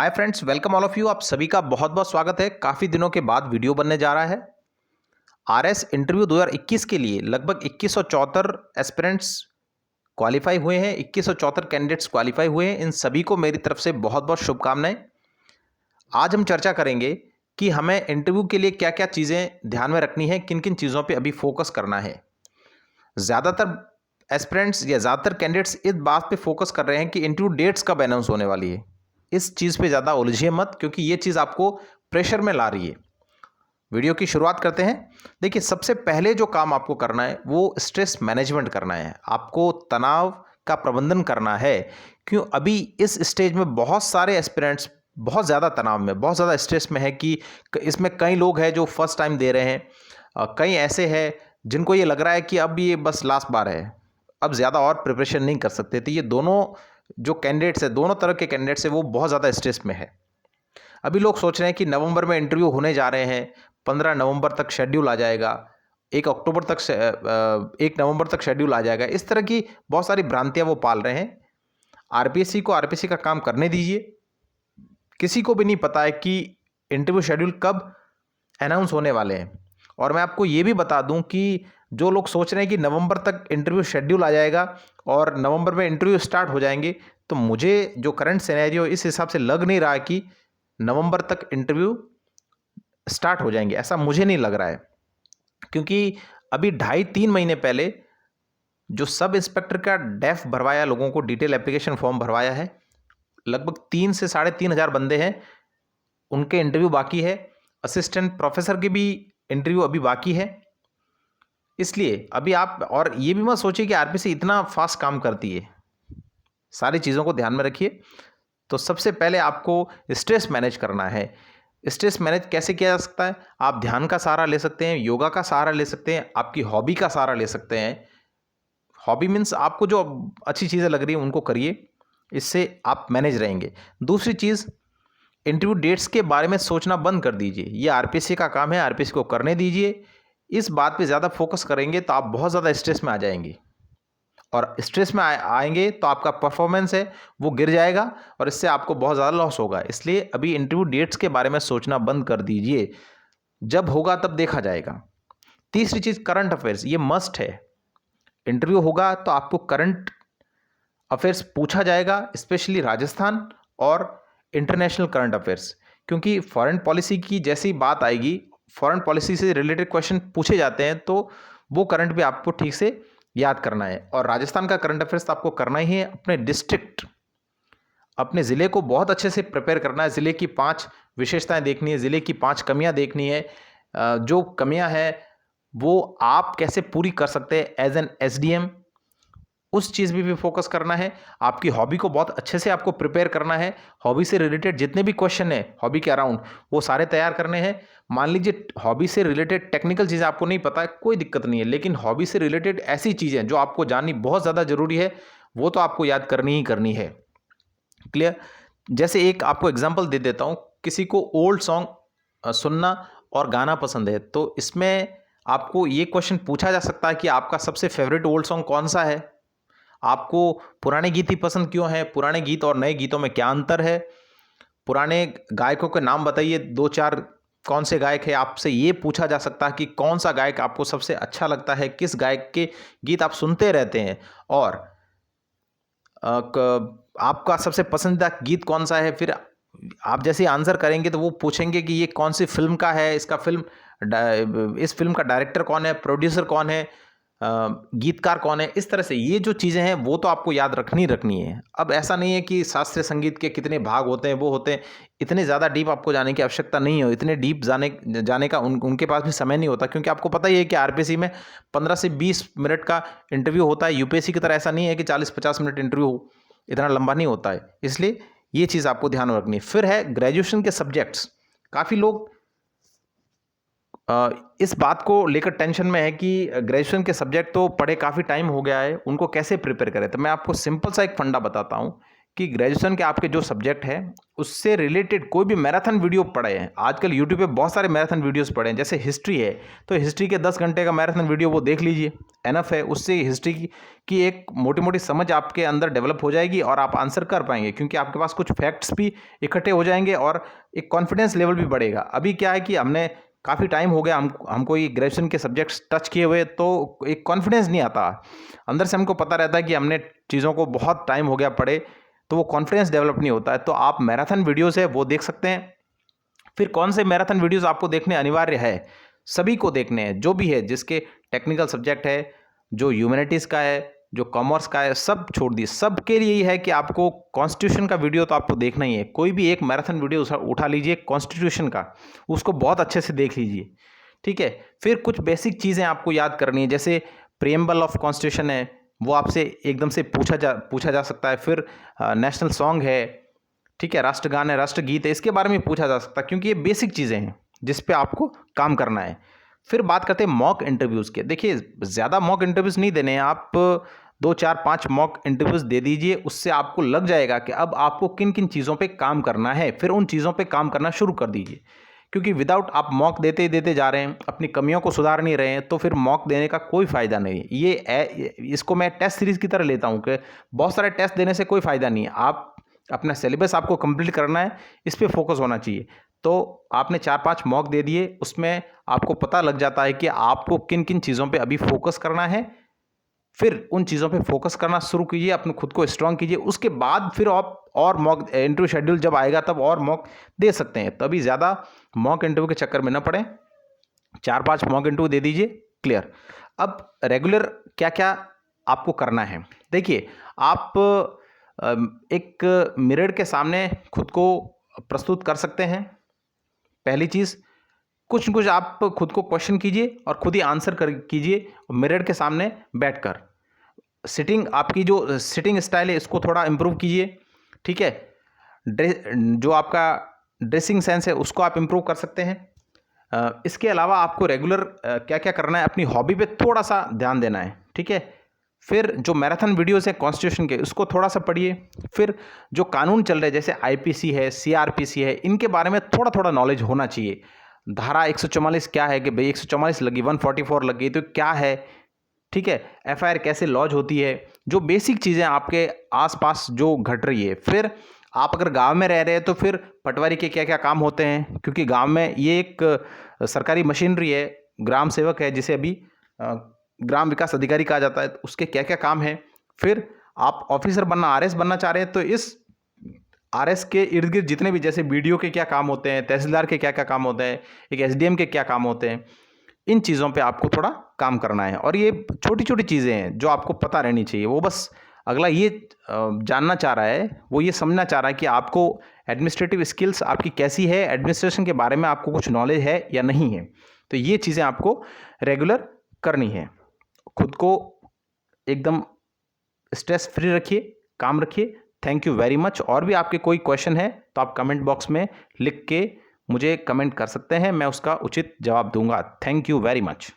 Hi friends, welcome all of you. आप सभी का बहुत बहुत स्वागत है। काफ़ी दिनों के बाद वीडियो बनने जा रहा है। आरएस इंटरव्यू 2021 के लिए लगभग 2174 एस्पिरेंट्स क्वालिफाई हुए हैं। 2174 कैंडिडेट्स क्वालिफाई हुए हैं। इन सभी को मेरी तरफ से बहुत बहुत शुभकामनाएं। आज हम चर्चा करेंगे कि हमें इंटरव्यू के लिए क्या क्या चीज़ें ध्यान में रखनी है, किन किन चीज़ों पर अभी फोकस करना है। ज़्यादातर एस्पिरेंट्स या ज़्यादातर कैंडिडेट्स इस बात पे फोकस कर रहे हैं कि इंटरव्यू डेट्स कब अनाउंस होने वाली है। इस चीज़ पे ज़्यादा उलझिए मत, क्योंकि ये चीज़ आपको प्रेशर में ला रही है। वीडियो की शुरुआत करते हैं। देखिए, सबसे पहले जो काम आपको करना है वो स्ट्रेस मैनेजमेंट करना है। आपको तनाव का प्रबंधन करना है। क्यों? अभी इस स्टेज में बहुत सारे एस्पिरेंट्स बहुत ज़्यादा तनाव में, बहुत ज़्यादा स्ट्रेस में है कि इसमें कई लोग हैं जो फर्स्ट टाइम दे रहे हैं, कई ऐसे हैं जिनको ये लग रहा है कि अब ये बस लास्ट बार है, अब ज़्यादा और प्रिपरेशन नहीं कर सकते। तो ये दोनों जो कैंडिडेट्स हैं, दोनों तरह के कैंडिडेट्स हैं, वो बहुत ज़्यादा स्ट्रेस में है। अभी लोग सोच रहे हैं कि नवंबर में इंटरव्यू होने जा रहे हैं, 15 नवंबर तक शेड्यूल आ जाएगा, 1 नवंबर तक शेड्यूल आ जाएगा। इस तरह की बहुत सारी भ्रांतियां वो पाल रहे हैं। आरपीएससी को आरपीएससी का काम करने दीजिए। किसी को भी नहीं पता है कि इंटरव्यू शेड्यूल कब अनाउंस होने वाले हैं। और मैं आपको ये भी बता दूं कि जो लोग सोच रहे हैं कि नवंबर तक इंटरव्यू शेड्यूल आ जाएगा और नवंबर में इंटरव्यू स्टार्ट हो जाएंगे, तो मुझे जो करंट सिनेरियो इस हिसाब से लग नहीं रहा है कि नवंबर तक इंटरव्यू स्टार्ट हो जाएंगे। ऐसा मुझे नहीं लग रहा है, क्योंकि अभी 2.5-3 महीने पहले जो सब इंस्पेक्टर का डेफ भरवाया, लोगों को डिटेल एप्लीकेशन फॉर्म भरवाया है, लगभग 3 से 3,500 बंदे हैं, उनके इंटरव्यू बाकी है। असिस्टेंट प्रोफेसर की भी इंटरव्यू अभी बाकी है। इसलिए अभी आप और ये भी मत सोचिए कि आरपीएससी इतना फास्ट काम करती है। सारी चीज़ों को ध्यान में रखिए। तो सबसे पहले आपको स्ट्रेस मैनेज करना है। स्ट्रेस मैनेज कैसे किया जा सकता है? आप ध्यान का सहारा ले सकते हैं, योगा का सहारा ले सकते हैं, आपकी हॉबी का सहारा ले सकते हैं। हॉबी मीन्स आपको जो अच्छी चीज़ें लग रही हैं उनको करिए, इससे आप मैनेज रहेंगे। दूसरी चीज़, इंटरव्यू डेट्स के बारे में सोचना बंद कर दीजिए। ये आरपीएससी का काम है, आरपीएससी को करने दीजिए। इस बात पे ज़्यादा फोकस करेंगे तो आप बहुत ज़्यादा स्ट्रेस में आ जाएंगे, और स्ट्रेस में आएंगे तो आपका परफॉर्मेंस है वो गिर जाएगा, और इससे आपको बहुत ज़्यादा लॉस होगा। इसलिए अभी इंटरव्यू डेट्स के बारे में सोचना बंद कर दीजिए। जब होगा तब देखा जाएगा। तीसरी चीज़, करंट अफेयर्स, ये मस्ट है। इंटरव्यू होगा तो आपको करंट अफेयर्स पूछा जाएगा, स्पेशली राजस्थान और इंटरनेशनल करंट अफेयर्स, क्योंकि फॉरेन पॉलिसी की जैसी बात आएगी, फॉरेन पॉलिसी से रिलेटेड क्वेश्चन पूछे जाते हैं, तो वो करंट भी आपको ठीक से याद करना है। और राजस्थान का करंट अफेयर्स तो आपको करना ही है। अपने डिस्ट्रिक्ट, अपने ज़िले को बहुत अच्छे से प्रिपेयर करना है। ज़िले की 5 विशेषताएं देखनी है, ज़िले की 5 कमियां देखनी है। जो कमियां हैं वो आप कैसे पूरी कर सकते हैं एज एन एसडीएम, उस चीज़ पे भी फोकस करना है। आपकी हॉबी को बहुत अच्छे से आपको प्रिपेयर करना है। हॉबी से रिलेटेड जितने भी क्वेश्चन हैं हॉबी के अराउंड, वो सारे तैयार करने हैं। मान लीजिए हॉबी से रिलेटेड टेक्निकल चीज़ें आपको नहीं पता है, कोई दिक्कत नहीं है, लेकिन हॉबी से रिलेटेड ऐसी चीज़ें जो आपको जाननी बहुत ज़्यादा ज़रूरी है, वो तो आपको याद करनी ही करनी है। क्लियर? जैसे एक आपको एग्जाम्पल दे देता हूँ। किसी को ओल्ड सॉन्ग सुनना और गाना पसंद है, तो इसमें आपको ये क्वेश्चन पूछा जा सकता है कि आपका सबसे फेवरेट ओल्ड सॉन्ग कौन सा है। आपको पुराने गीत ही पसंद क्यों है? पुराने गीत और नए गीतों में क्या अंतर है? पुराने गायकों के नाम बताइए, 2-4 कौन से गायक है। आपसे ये पूछा जा सकता है कि कौन सा गायक आपको सबसे अच्छा लगता है, किस गायक के गीत आप सुनते रहते हैं, और आपका सबसे पसंदीदा गीत कौन सा है। फिर आप जैसे आंसर करेंगे तो वो पूछेंगे कि ये कौन सी फिल्म का है, इस फिल्म का डायरेक्टर कौन है, प्रोड्यूसर कौन है, गीतकार कौन है। इस तरह से ये जो चीज़ें हैं वो तो आपको याद रखनी है। अब ऐसा नहीं है कि शास्त्रीय संगीत के कितने भाग होते हैं, वो होते हैं, इतने ज़्यादा डीप आपको जाने की आवश्यकता नहीं है। इतने डीप जाने का उनके पास भी समय नहीं होता, क्योंकि आपको पता ही है कि आरपीएससी में 15 से 20 मिनट का इंटरव्यू होता है। यूपीएससी की तरह ऐसा नहीं है कि 40-50 मिनट इंटरव्यू, इतना लंबा नहीं होता है। इसलिए ये चीज़ आपको ध्यान में रखनी है। फिर है ग्रेजुएशन के सब्जेक्ट्स। काफ़ी लोग इस बात को लेकर टेंशन में है कि ग्रेजुएशन के सब्जेक्ट तो पढ़े काफ़ी टाइम हो गया है, उनको कैसे प्रिपेयर करें। तो मैं आपको सिंपल सा एक फंडा बताता हूँ कि ग्रेजुएशन के आपके जो सब्जेक्ट है उससे रिलेटेड कोई भी मैराथन वीडियो पढ़े हैं। आजकल यूट्यूब पे बहुत सारे मैराथन वीडियोस पढ़े हैं। जैसे हिस्ट्री है तो हिस्ट्री के 10 घंटे का मैराथन वीडियो वो देख लीजिए, एनफ है। उससे हिस्ट्री की एक मोटी मोटी समझ आपके अंदर डेवलप हो जाएगी और आप आंसर कर पाएंगे, क्योंकि आपके पास कुछ फैक्ट्स भी इकट्ठे हो जाएंगे और एक कॉन्फिडेंस लेवल भी बढ़ेगा। अभी क्या है कि हमने काफ़ी टाइम हो गया हमको ये ग्रेजुएशन के सब्जेक्ट्स टच किए हुए, तो एक कॉन्फिडेंस नहीं आता अंदर से। हमको पता रहता है कि हमने चीज़ों को बहुत टाइम हो गया पढ़े, तो वो कॉन्फिडेंस डेवलप नहीं होता है। तो आप मैराथन वीडियोस है वो देख सकते हैं। फिर कौन से मैराथन वीडियोस आपको देखने अनिवार्य है? सभी को देखने हैं, जो भी है, जिसके टेक्निकल सब्जेक्ट है, जो ह्यूमैनिटीज़ का है, जो कॉमर्स का है, सब छोड़ दिए। सबके लिए यही है कि आपको कॉन्स्टिट्यूशन का वीडियो तो आपको देखना ही है। कोई भी एक मैराथन वीडियो उठा लीजिए कॉन्स्टिट्यूशन का, उसको बहुत अच्छे से देख लीजिए, ठीक है। फिर कुछ बेसिक चीज़ें आपको याद करनी है, जैसे प्रिएम्बल ऑफ कॉन्स्टिट्यूशन है, वो आपसे एकदम से पूछा जा सकता है। फिर नेशनल सॉन्ग है, ठीक है, राष्ट्रगान है, राष्ट्रगीत है, इसके बारे में पूछा जा सकता है, क्योंकि ये बेसिक चीज़ें हैं जिस पे आपको काम करना है। फिर बात करते हैं मॉक इंटरव्यूज़ के। देखिए, ज़्यादा मॉक इंटरव्यूज़ नहीं देने हैं, आप 2 4 5 मॉक इंटरव्यूज़ दे दीजिए। उससे आपको लग जाएगा कि अब आपको किन किन चीज़ों पे काम करना है। फिर उन चीज़ों पे काम करना शुरू कर दीजिए, क्योंकि विदाउट आप मॉक देते ही देते जा रहे हैं, अपनी कमियों को सुधार नहीं रहे हैं, तो फिर मॉक देने का कोई फ़ायदा नहीं है। इसको मैं टेस्ट सीरीज़ की तरह लेता हूँ कि बहुत सारे टेस्ट देने से कोई फ़ायदा नहीं है। आप अपना सिलेबस आपको कंप्लीट करना है, इस पे फोकस होना चाहिए। तो आपने 4-5 मॉक दे दिए, उसमें आपको पता लग जाता है कि आपको किन किन चीज़ों पे अभी फोकस करना है। फिर उन चीज़ों पे फोकस करना शुरू कीजिए, अपने खुद को स्ट्रांग कीजिए। उसके बाद फिर आप और मॉक इंटरव्यू शेड्यूल जब आएगा तब और मॉक दे सकते हैं। तभी ज़्यादा मॉक इंटरव्यू के चक्कर में न पड़े, 4-5 मॉक इंटरव्यू दे दीजिए, क्लियर। अब रेगुलर क्या क्या आपको करना है? देखिए, आप एक मिरर के सामने खुद को प्रस्तुत कर सकते हैं। पहली चीज़, कुछ न कुछ आप खुद को क्वेश्चन कीजिए और खुद ही आंसर कीजिए मिरर के सामने बैठकर। सिटिंग, आपकी जो सिटिंग स्टाइल है इसको थोड़ा इम्प्रूव कीजिए, ठीक है। जो आपका ड्रेसिंग सेंस है उसको आप इम्प्रूव कर सकते हैं। इसके अलावा आपको रेगुलर क्या क्या करना है, अपनी हॉबी पे थोड़ा सा ध्यान देना है, ठीक है। फिर जो मैराथन वीडियोस हैं कॉन्स्टिट्यूशन के, उसको थोड़ा सा पढ़िए। फिर जो कानून चल रहे हैं, जैसे आईपीसी है, सीआरपीसी है, इनके बारे में थोड़ा थोड़ा नॉलेज होना चाहिए। धारा 144 क्या है कि भाई 144 लगी, 144 लगी तो क्या है, ठीक है। एफआईआर कैसे लॉन्च होती है, जो बेसिक चीज़ें आपके आसपास जो घट रही है। फिर आप अगर गांव में रह रहे हैं तो फिर पटवारी के क्या क्या काम होते हैं, क्योंकि गांव में ये एक सरकारी मशीनरी है, ग्राम सेवक है, जिसे अभी ग्राम विकास अधिकारी कहा जाता है, तो उसके क्या क्या काम है। फिर आप ऑफिसर बनना, आरएस बनना चाह रहे हैं, तो इस आरएस के इर्द गिर्द जितने भी, जैसे बीडीओ के क्या काम होते हैं, तहसीलदार के क्या क्या काम होते हैं, एक एसडीएम के क्या काम होते हैं, इन चीज़ों पे आपको थोड़ा काम करना है। और ये छोटी छोटी चीज़ें हैं जो आपको पता रहनी चाहिए। वो बस अगला ये जानना चाह रहा है, वो ये समझना चाह रहा है कि आपको एडमिनिस्ट्रेटिव स्किल्स आपकी कैसी है, एडमिनिस्ट्रेशन के बारे में आपको कुछ नॉलेज है या नहीं है। तो ये चीज़ें आपको रेगुलर करनी है। खुद को एकदम स्ट्रेस फ्री रखिए, काम रखिए। Thank you very much. और भी आपके कोई क्वेश्चन है तो आप कमेंट बॉक्स में लिख के मुझे कमेंट कर सकते हैं, मैं उसका उचित जवाब दूंगा। Thank you very much.